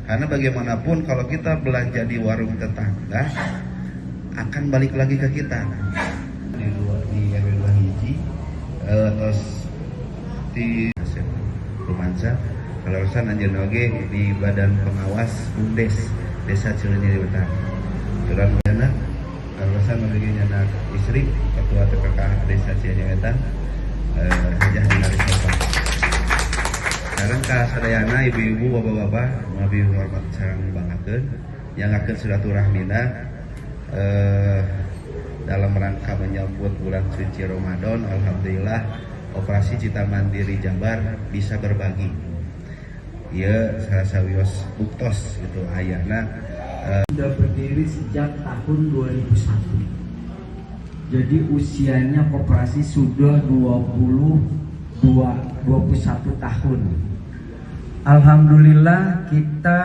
Karena bagaimanapun kalau kita belanja di warung tetangga akan balik lagi ke kita. Di RW 2 hiji terus di Romansa kalau urusan anjeun oge di Badan Pengawas BUMDes Desa Cileunyi di Wetan. Curang anak kalau urusan memiliki anak istri ketua TPK Desa Cileunyi Wetan Hajah Dinaris Bapak. Sekarang kasadayana ibu-ibu bapak-bapak mabi hormat sareng bangakeun nyangakeun silaturahmina dalam rangka menyambut bulan suci Ramadan. Alhamdulillah operasi Cita Mandiri Jabar bisa berbagi. Ieu sarasa wios buktos gitu ayana sudah berdiri sejak tahun 2001. Jadi usianya koperasi sudah 21 tahun. Alhamdulillah kita